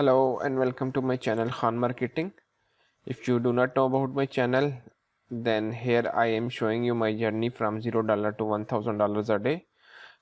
Hello and welcome to my channel Khan Marketing. If you do not know about my channel, then here I am showing you my journey from $0 to $1,000 a day.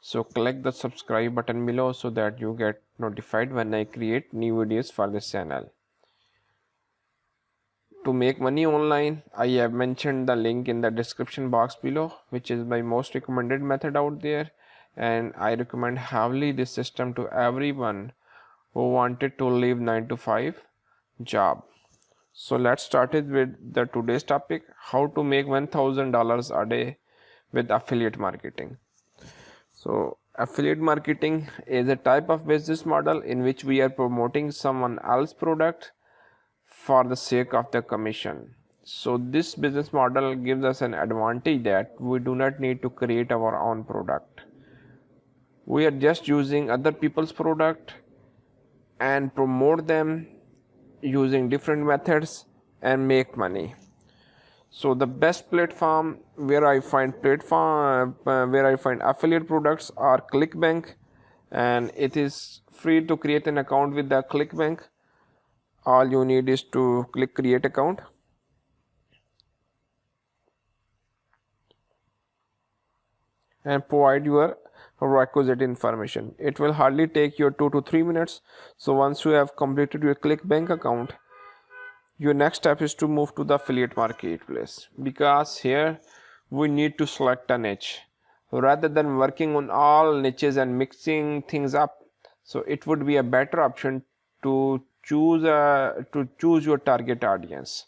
So click the subscribe button below so that you get notified when I create new videos for this channel. To make money online, I have mentioned the link in the description box below, which is my most recommended method out there, and I recommend heavily this system to everyone who wanted to leave 9 to 5 job. So let's start it with the today's topic, how to make $1,000 a day with affiliate marketing. So affiliate marketing is a type of business model in which we are promoting someone else's product for the sake of the commission. So this business model gives us an advantage that we do not need to create our own product. We are just using other people's product and promote them using different methods and make money. So the best platform where I find affiliate products are ClickBank, and it is free to create an account with the ClickBank. All you need is to click create account, and provide your requisite information. It will hardly take you 2 to 3 minutes. So once you have completed your ClickBank account, your next step is to move to the affiliate marketplace, because here we need to select a niche rather than working on all niches and mixing things up. So it would be a better option to choose your target audience.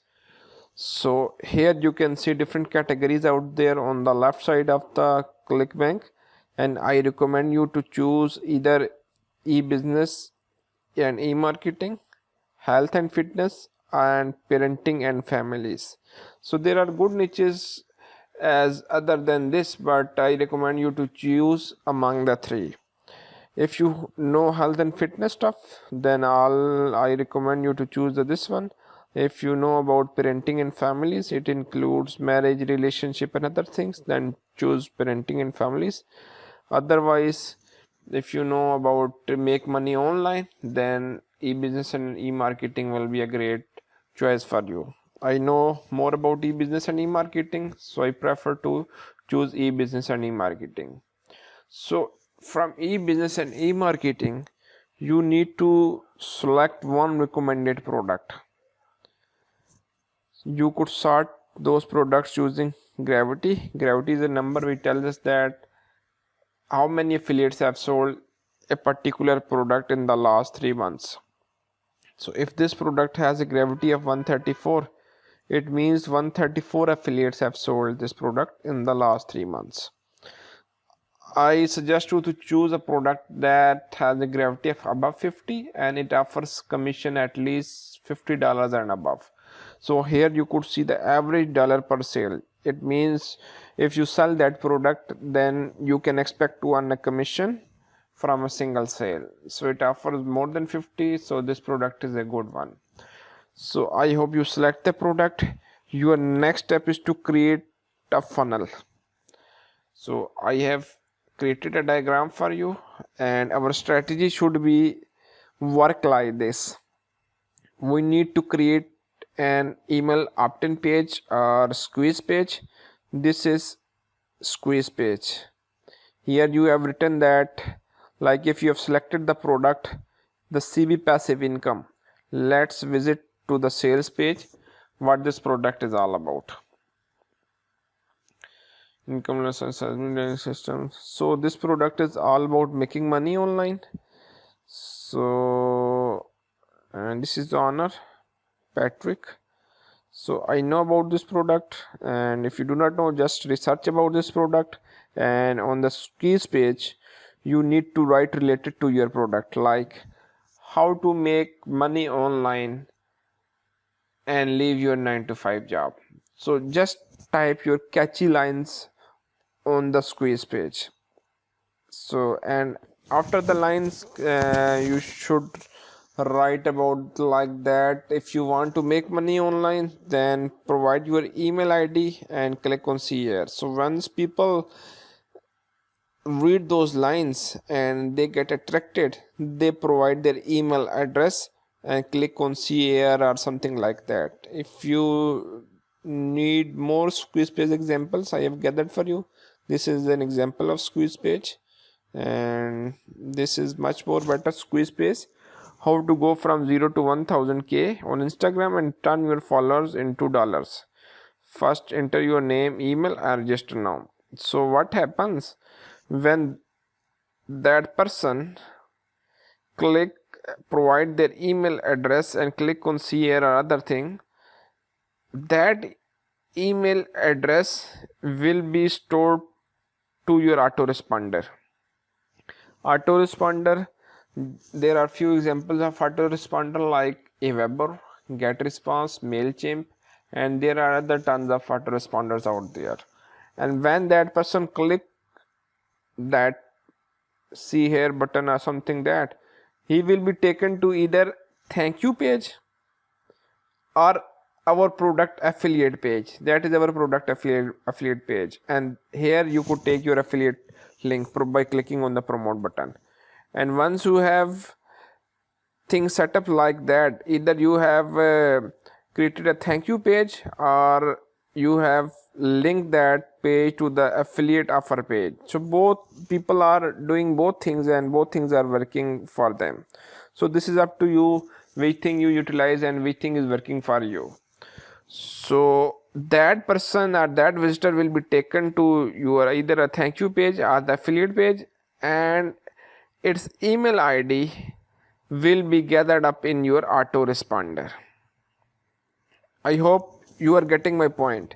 So here you can see different categories out there on the left side of the ClickBank, and I recommend you to choose either e-business and e-marketing, health and fitness, and parenting and families. So there are good niches as other than this, but I recommend you to choose among the three. If you know health and fitness stuff, then I recommend you to choose this one. If you know about parenting and families, it includes marriage, relationship, and other things, then choose parenting and families. Otherwise, if you know about make money online, then e-business and e-marketing will be a great choice for you. I know more about e-business and e-marketing, so I prefer to choose e-business and e-marketing. So from e-business and e-marketing, you need to select one recommended product. You could sort those products using Gravity. Gravity is a number which tells us that how many affiliates have sold a particular product in the last 3 months. So if this product has a gravity of 134, it means 134 affiliates have sold this product in the last 3 months. I suggest you to choose a product that has a gravity of above 50 and it offers commission at least $50 and above. So here you could see the average dollar per sale. It means if you sell that product, then you can expect to earn a commission from a single sale. So it offers more than 50, so this product is a good one. So I hope you select the product. Your next step is to create a funnel. So I have created a diagram for you, and our strategy should be work like this. We need to create an email opt-in page or squeeze page. This is squeeze page. Here you have written that, like if you have selected the product, the CB passive income, let's visit to the sales page, what this product is all about. Income assessment system. So this product is all about making money online. So, and this is the owner, Patrick. So I know about this product, and if you do not know, just research about this product, and on the skills page you need to write related to your product, like how to make money online and leave your 9 to 5 job. So just type your catchy lines on the squeeze page. So, and after the lines you should write about like that, if you want to make money online, then provide your email ID and click on see here. So once people read those lines and they get attracted, they provide their email address and click on see here or something like that. If you need more squeeze page examples, I have gathered for you. This is an example of squeeze page, and this is much more better squeeze page. How to go from 0 to 1000k on Instagram and turn your followers into dollars. First enter your name, email and register now. So what happens when that person click provide their email address and click on see here or other thing, that email address will be stored to your autoresponder. Autoresponder, there are few examples of autoresponder like Aweber, GetResponse, MailChimp, and there are other tons of autoresponders out there. And when that person click that see here button or something, that he will be taken to either thank you page or our product affiliate page. That is our product affiliate page, and here you could take your affiliate link by clicking on the promote button. And once you have things set up like that, either you have created a thank you page or you have linked that page to the affiliate offer page. So both people are doing both things and both things are working for them. So this is up to you which thing you utilize and which thing is working for you. So that person or that visitor will be taken to your either a thank you page or the affiliate page, and its email ID will be gathered up in your autoresponder. I hope you are getting my point.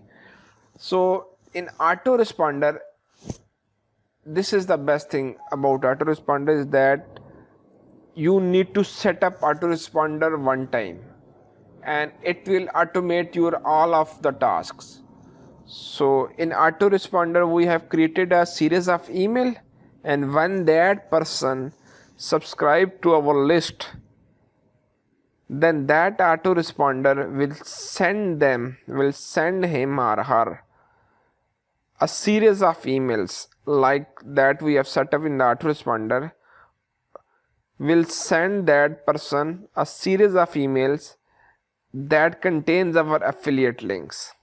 So in autoresponder, this is the best thing about autoresponder, is that you need to set up autoresponder one time and it will automate your all of the tasks. So in autoresponder we have created a series of email, and when that person subscribe to our list, then that autoresponder will send him or her a series of emails like that we have set up in the autoresponder, will send that person a series of emails that contains our affiliate links.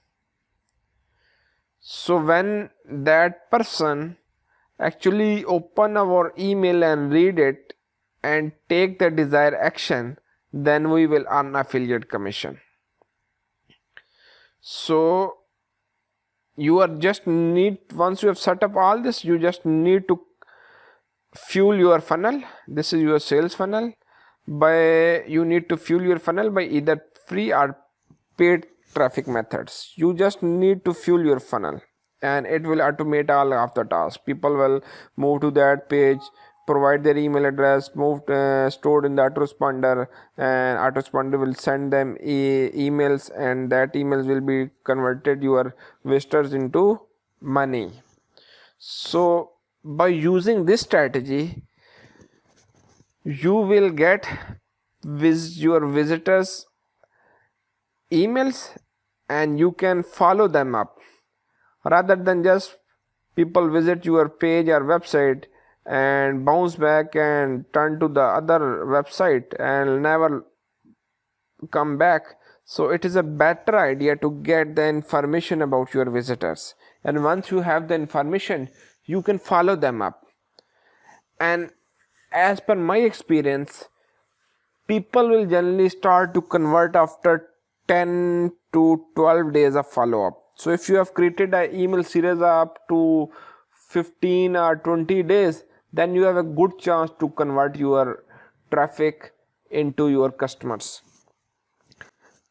So when that person actually open our email and read it and take the desired action, then we will earn affiliate commission. So you are just need, once you have set up all this, you just need to fuel your funnel. This is your sales funnel. You need to fuel your funnel by either free or paid traffic methods. You just need to fuel your funnel and it will automate all of the tasks. People will move to that page, provide their email address, stored in the autoresponder, and autoresponder will send them emails, and that emails will be converted your visitors into money. So by using this strategy, you will get your visitors emails and you can follow them up, rather than just people visit your page or website and bounce back and turn to the other website and never come back. So it is a better idea to get the information about your visitors, and once you have the information, you can follow them up. And as per my experience, people will generally start to convert after 10 to 12 days of follow-up. So if you have created an email series up to 15 or 20 days, then you have a good chance to convert your traffic into your customers.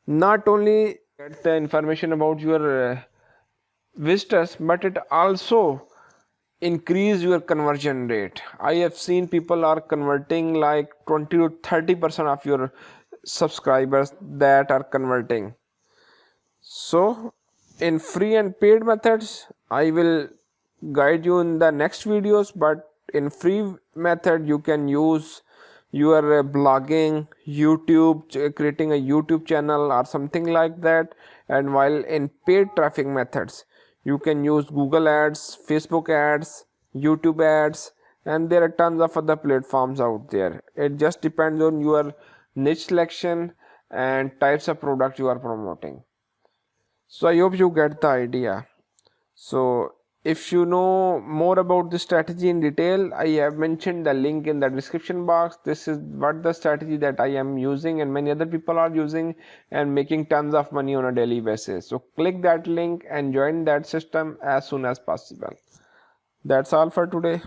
Not only get the information about your visitors, but it also increase your conversion rate. I have seen people are converting like 20 to 30% of your subscribers that are converting. So in free and paid methods, I will guide you in the next videos, but in free method you can use your blogging, YouTube, creating a YouTube channel or something like that. And while in paid traffic methods, you can use Google ads, Facebook ads, YouTube ads, and there are tons of other platforms out there. It just depends on your niche selection, and types of product you are promoting. So I hope you get the idea. So if you know more about this strategy in detail, I have mentioned the link in the description box. This is what the strategy that I am using and many other people are using and making tons of money on a daily basis. So click that link and join that system as soon as possible. That's all for today.